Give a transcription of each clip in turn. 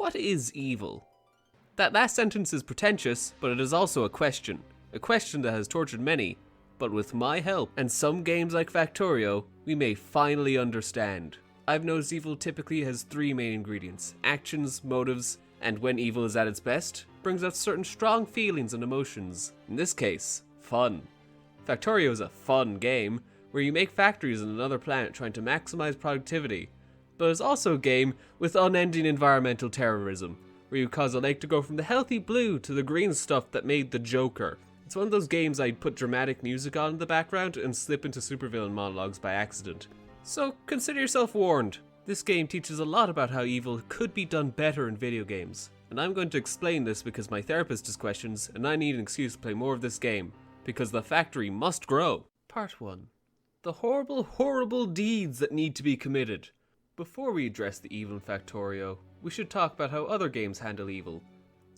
What is evil? That last sentence is pretentious, but it is also a question that has tortured many, but with my help and some games like Factorio, we may finally understand. I've noticed evil typically has three main ingredients: actions, motives, and when evil is at its best, brings out certain strong feelings and emotions. In this case, fun. Factorio is a fun game, where you make factories on another planet trying to maximize productivity, but it's also a game with unending environmental terrorism, where you cause a lake to go from the healthy blue to the green stuff that made the Joker. It's one of those games I'd put dramatic music on in the background and slip into Supervillain Monologues by accident. So consider yourself warned. This game teaches a lot about how evil could be done better in video games, and I'm going to explain this because my therapist has questions and I need an excuse to play more of this game, because the factory must grow. Part 1. The horrible deeds that need to be committed. Before we address the evil in Factorio, we should talk about how other games handle evil.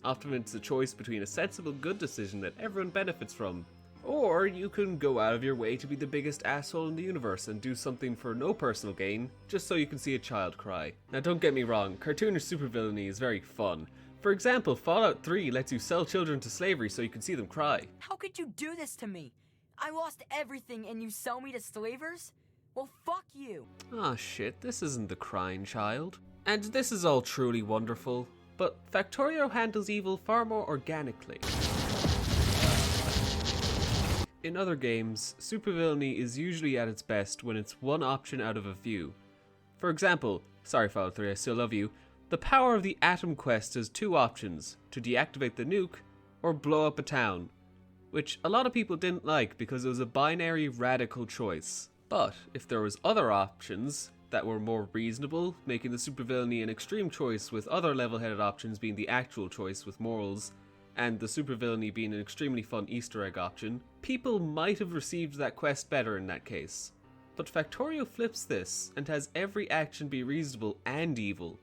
Often it's a choice between a sensible good decision that everyone benefits from, or you can go out of your way to be the biggest asshole in the universe and do something for no personal gain, just so you can see a child cry. Now don't get me wrong, cartoonish supervillainy is very fun. For example, Fallout 3 lets you sell children to slavery so you can see them cry. How could you do this to me? I lost everything and you sell me to slavers? Well, fuck you. Ah shit, this isn't the crying child. And this is all truly wonderful, but Factorio handles evil far more organically. In other games, supervillainy is usually at its best when it's one option out of a few. For example, sorry Fallout 3, I still love you, the power of the Atom Quest has two options: to deactivate the nuke, or blow up a town, which a lot of people didn't like because it was a binary radical choice. But if there was other options that were more reasonable, making the supervillainy an extreme choice with other level-headed options being the actual choice with morals, and the supervillainy being an extremely fun Easter egg option, people might have received that quest better in that case. But Factorio flips this and has every action be reasonable and evil,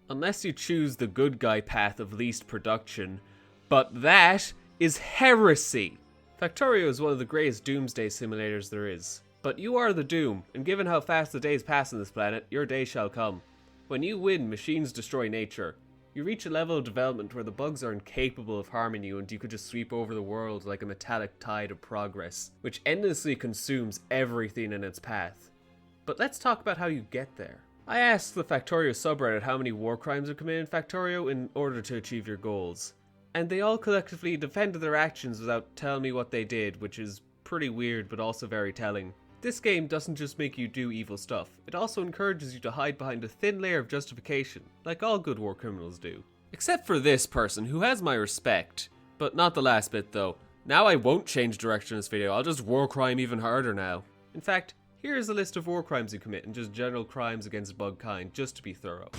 unless you choose the good guy path of least production, but that is heresy! Factorio is one of the greatest doomsday simulators there is. But you are the doom, and given how fast the days pass on this planet, your day shall come. When you win, machines destroy nature. You reach a level of development where the bugs are incapable of harming you and you could just sweep over the world like a metallic tide of progress, which endlessly consumes everything in its path. But let's talk about how you get there. I asked the Factorio subreddit how many war crimes are committed in Factorio in order to achieve your goals, and they all collectively defended their actions without telling me what they did, which is pretty weird but also very telling. This game doesn't just make you do evil stuff, it also encourages you to hide behind a thin layer of justification, like all good war criminals do. Except for this person, who has my respect. But not the last bit though. Now I won't change direction in this video, I'll just war crime even harder now. In fact, here's a list of war crimes you commit and just general crimes against bug kind, just to be thorough.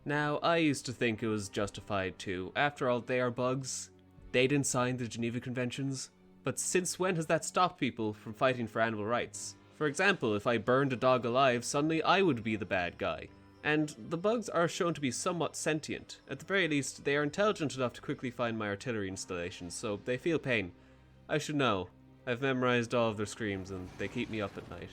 Now, I used to think it was justified too. After all, they are bugs. They didn't sign the Geneva Conventions. But since when has that stopped people from fighting for animal rights? For example, if I burned a dog alive, suddenly I would be the bad guy. And the bugs are shown to be somewhat sentient. At the very least, they are intelligent enough to quickly find my artillery installations, so they feel pain. I should know. I've memorized all of their screams and they keep me up at night.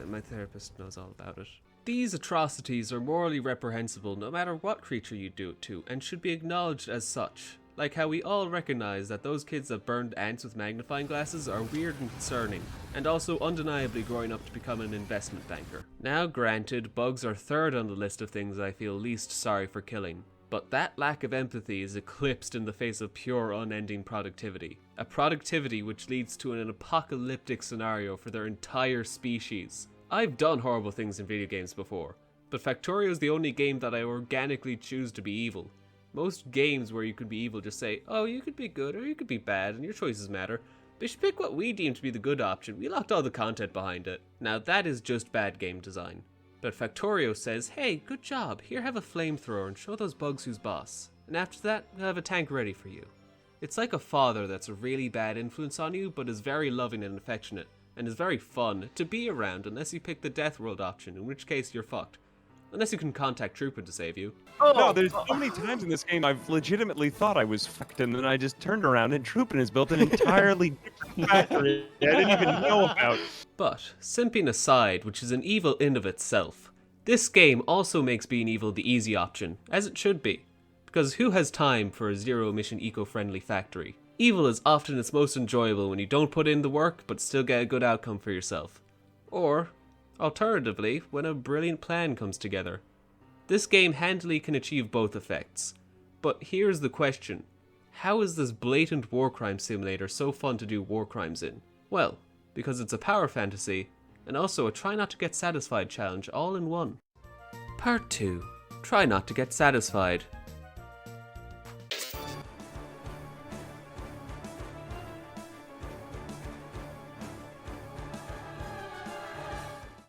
My therapist knows all about it. These atrocities are morally reprehensible no matter what creature you do it to, and should be acknowledged as such. Like how we all recognize that those kids that burned ants with magnifying glasses are weird and concerning, and also undeniably growing up to become an investment banker. Now granted, bugs are third on the list of things I feel least sorry for killing, but that lack of empathy is eclipsed in the face of pure unending productivity. A productivity which leads to an apocalyptic scenario for their entire species. I've done horrible things in video games before, but Factorio is the only game that I organically choose to be evil. Most games where you could be evil just say, oh, you could be good or you could be bad and your choices matter, but you should pick what we deem to be the good option. We locked all the content behind it. Now that is just bad game design. But Factorio says, hey, good job, here have a flamethrower and show those bugs who's boss. And after that, we'll have a tank ready for you. It's like a father that's a really bad influence on you, but is very loving and affectionate, and is very fun to be around unless you pick the Death World option, in which case you're fucked. Unless you can contact Trooper to save you. Oh, no, there's so many times in this game I've legitimately thought I was fucked, and then I just turned around and Troopin has built an entirely different factory I didn't even know about. But, simping aside, which is an evil in of itself, this game also makes being evil the easy option, as it should be. Because who has time for a zero-emission eco-friendly factory? Evil is often its most enjoyable when you don't put in the work but still get a good outcome for yourself. Or, alternatively, when a brilliant plan comes together. This game handily can achieve both effects. But here's the question. How is this blatant war crime simulator so fun to do war crimes in? Well, because it's a power fantasy, and also a try not to get satisfied challenge all in one. Part 2. Try not to get satisfied.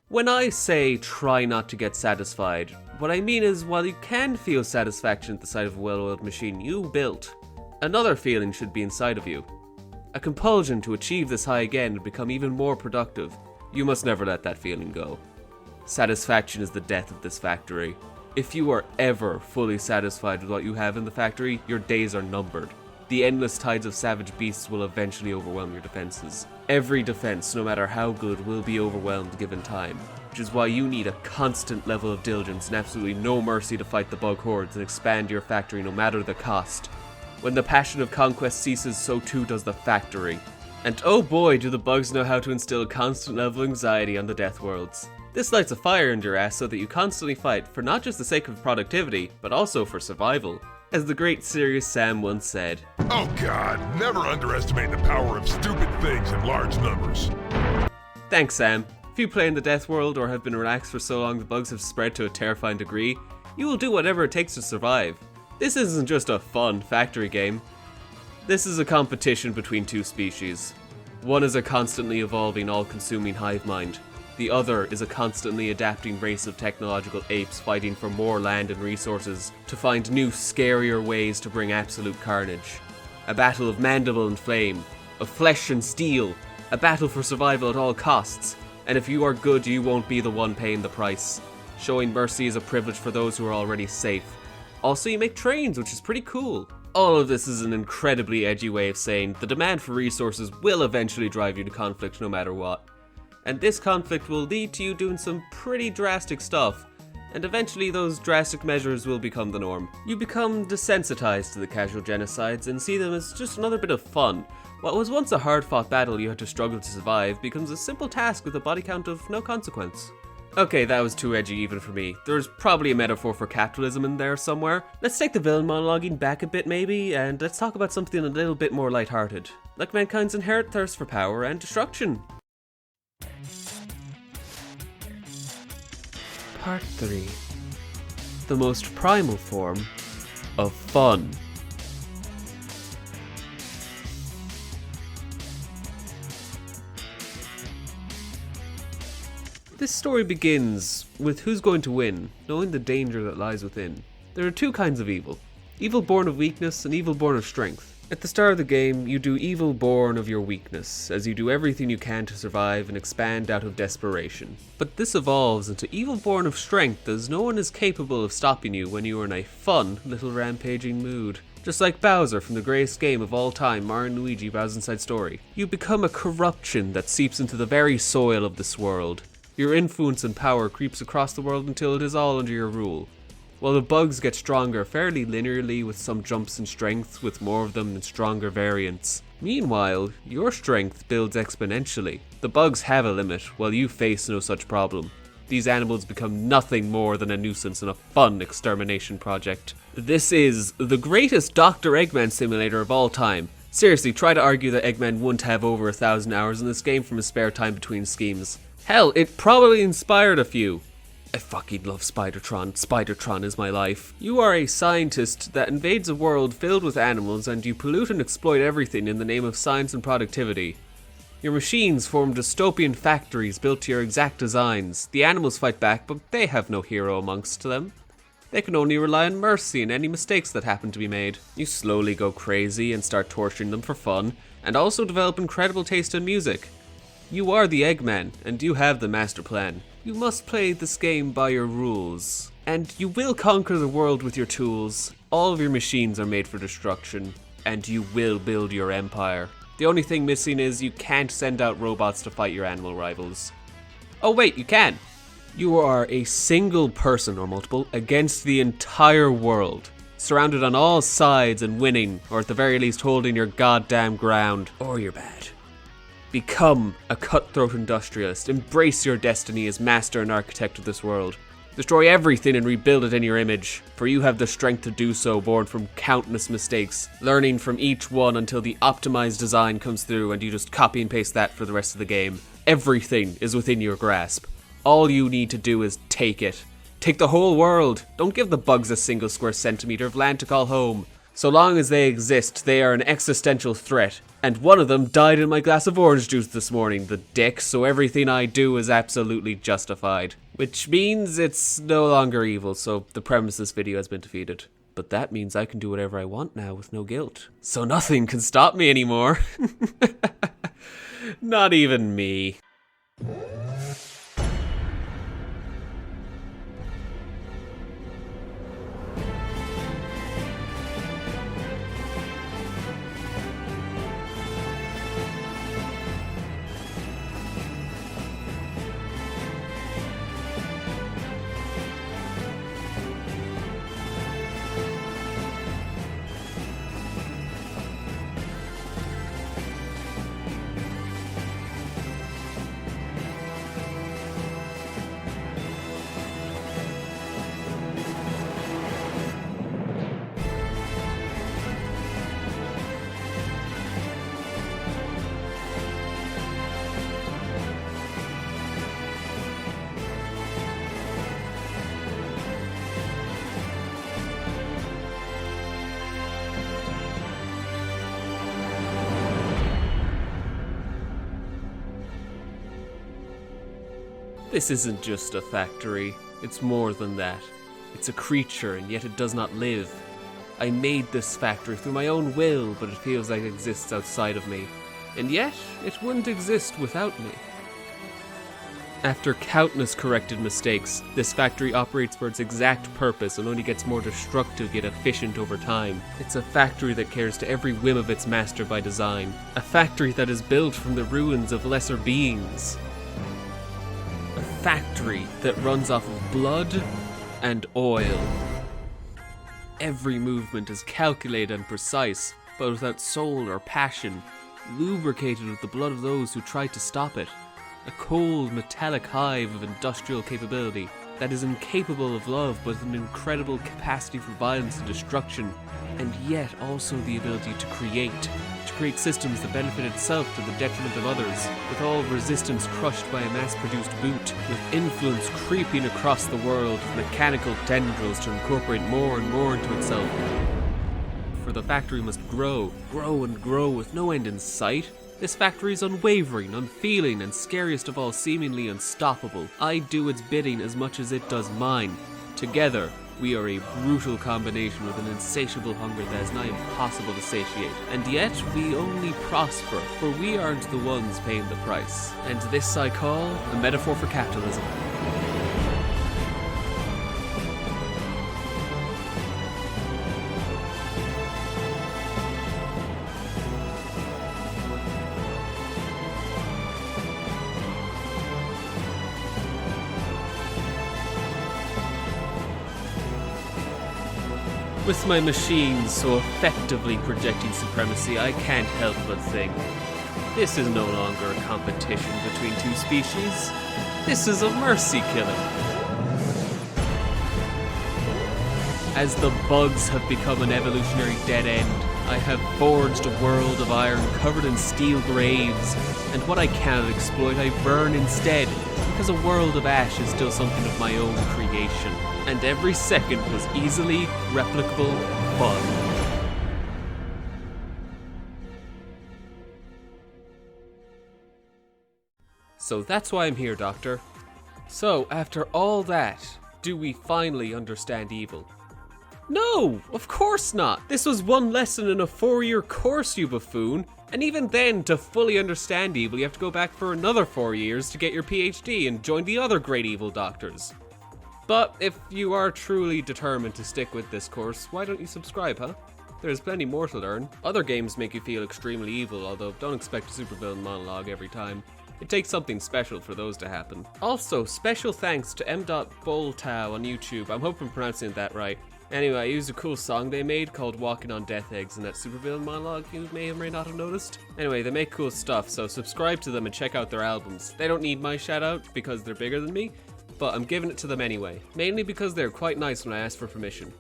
When I say try not to get satisfied, what I mean is while you can feel satisfaction at the sight of a well-oiled machine you built, another feeling should be inside of you. A compulsion to achieve this high again and become even more productive. You must never let that feeling go. Satisfaction is the death of this factory. If you are ever fully satisfied with what you have in the factory, your days are numbered. The endless tides of savage beasts will eventually overwhelm your defenses. Every defense, no matter how good, will be overwhelmed given time, which is why you need a constant level of diligence and absolutely no mercy to fight the bug hordes and expand your factory no matter the cost. When the passion of conquest ceases, so too does the factory. And oh boy, do the bugs know how to instill a constant level of anxiety on the death worlds. This lights a fire under your ass so that you constantly fight for not just the sake of productivity, but also for survival. As the great Serious Sam once said, "Oh God, never underestimate the power of stupid things in large numbers." Thanks, Sam. If you play in the death world or have been relaxed for so long the bugs have spread to a terrifying degree, you will do whatever it takes to survive. This isn't just a fun factory game. This is a competition between two species. One is a constantly evolving, all-consuming hive mind. The other is a constantly adapting race of technological apes fighting for more land and resources to find new, scarier ways to bring absolute carnage. A battle of mandible and flame, of flesh and steel, a battle for survival at all costs. And if you are good, you won't be the one paying the price. Showing mercy is a privilege for those who are already safe. Also, you make trains, which is pretty cool. All of this is an incredibly edgy way of saying the demand for resources will eventually drive you to conflict no matter what. And this conflict will lead to you doing some pretty drastic stuff, and eventually those drastic measures will become the norm. You become desensitized to the casual genocides and see them as just another bit of fun. What was once a hard-fought battle you had to struggle to survive becomes a simple task with a body count of no consequence. Okay, that was too edgy even for me. There's probably a metaphor for capitalism in there somewhere. Let's take the villain monologuing back a bit maybe, and let's talk about something a little bit more lighthearted. Like mankind's inherent thirst for power and destruction. Part 3. The most primal form of fun. This story begins with who's going to win, knowing the danger that lies within. There are two kinds of evil. Evil born of weakness and evil born of strength. At the start of the game, you do evil born of your weakness, as you do everything you can to survive and expand out of desperation. But this evolves into evil born of strength, as no one is capable of stopping you when you are in a fun little rampaging mood. Just like Bowser from the greatest game of all time, Mario & Luigi Bowser's Inside Story. You become a corruption that seeps into the very soil of this world. Your influence and power creeps across the world until it is all under your rule. While the bugs get stronger fairly linearly with some jumps in strength with more of them in stronger variants. Meanwhile, your strength builds exponentially. The bugs have a limit, while you face no such problem. These animals become nothing more than a nuisance and a fun extermination project. This is the greatest Dr. Eggman simulator of all time. Seriously, try to argue that Eggman wouldn't have over 1,000 hours in this game from his spare time between schemes. Hell, it probably inspired a few. I fucking love Spidertron. Spidertron is my life. You are a scientist that invades a world filled with animals and you pollute and exploit everything in the name of science and productivity. Your machines form dystopian factories built to your exact designs. The animals fight back, but they have no hero amongst them. They can only rely on mercy and any mistakes that happen to be made. You slowly go crazy and start torturing them for fun, and also develop incredible taste in music. You are the Eggman, and you have the master plan. You must play this game by your rules, and you will conquer the world with your tools. All of your machines are made for destruction, and you will build your empire. The only thing missing is you can't send out robots to fight your animal rivals. Oh wait, you can! You are a single person, or multiple, against the entire world. Surrounded on all sides and winning, or at the very least holding your goddamn ground. Or you're bad. Become a cutthroat industrialist. Embrace your destiny as master and architect of this world. Destroy everything and rebuild it in your image, for you have the strength to do so, born from countless mistakes, learning from each one until the optimized design comes through and you just copy and paste that for the rest of the game. Everything is within your grasp. All you need to do is take it. Take the whole world. Don't give the bugs a single square centimeter of land to call home. So long as they exist, they are an existential threat. And one of them died in my glass of orange juice this morning, the dick, so everything I do is absolutely justified. Which means it's no longer evil, so the premise of this video has been defeated. But that means I can do whatever I want now with no guilt. So nothing can stop me anymore. Not even me. This isn't just a factory, it's more than that. It's a creature, and yet it does not live. I made this factory through my own will, but it feels like it exists outside of me. And yet, it wouldn't exist without me. After countless corrected mistakes, this factory operates for its exact purpose and only gets more destructive yet efficient over time. It's a factory that cares to every whim of its master by design. A factory that is built from the ruins of lesser beings. A factory that runs off of blood and oil. Every movement is calculated and precise, but without soul or passion, lubricated with the blood of those who tried to stop it. A cold, metallic hive of industrial capability that is incapable of love but with an incredible capacity for violence and destruction, and yet also the ability to create systems that benefit itself to the detriment of others, with all resistance crushed by a mass-produced boot, with influence creeping across the world with mechanical tendrils to incorporate more and more into itself. For the factory must grow and grow with no end in sight. This factory is unwavering, unfeeling, and scariest of all, seemingly unstoppable. I do its bidding as much as it does mine. Together, we are a brutal combination with an insatiable hunger that is nigh impossible to satiate. And yet, we only prosper, for we aren't the ones paying the price. And this I call a metaphor for capitalism. With my machines so effectively projecting supremacy, I can't help but think, this is no longer a competition between two species. This is a mercy killing. As the bugs have become an evolutionary dead end, I have forged a world of iron covered in steel graves, and what I cannot exploit I burn instead, because a world of ash is still something of my own creation. And every second was easily replicable fun. So that's why I'm here, Doctor. So, after all that, do we finally understand evil? No, of course not! This was one lesson in a 4-year course, you buffoon! And even then, to fully understand evil, you have to go back for another 4 years to get your PhD and join the other great evil doctors. But if you are truly determined to stick with this course, why don't you subscribe, huh? There's plenty more to learn. Other games make you feel extremely evil, although don't expect a Supervillain Monologue every time. It takes something special for those to happen. Also, special thanks to M.Bulteau on YouTube. I'm hoping I'm pronouncing that right. Anyway, I used a cool song they made called Walking on Death Eggs in that Supervillain Monologue you may or may not have noticed. Anyway, they make cool stuff, so subscribe to them and check out their albums. They don't need my shout out because they're bigger than me, but I'm giving it to them anyway. Mainly because they're quite nice when I ask for permission.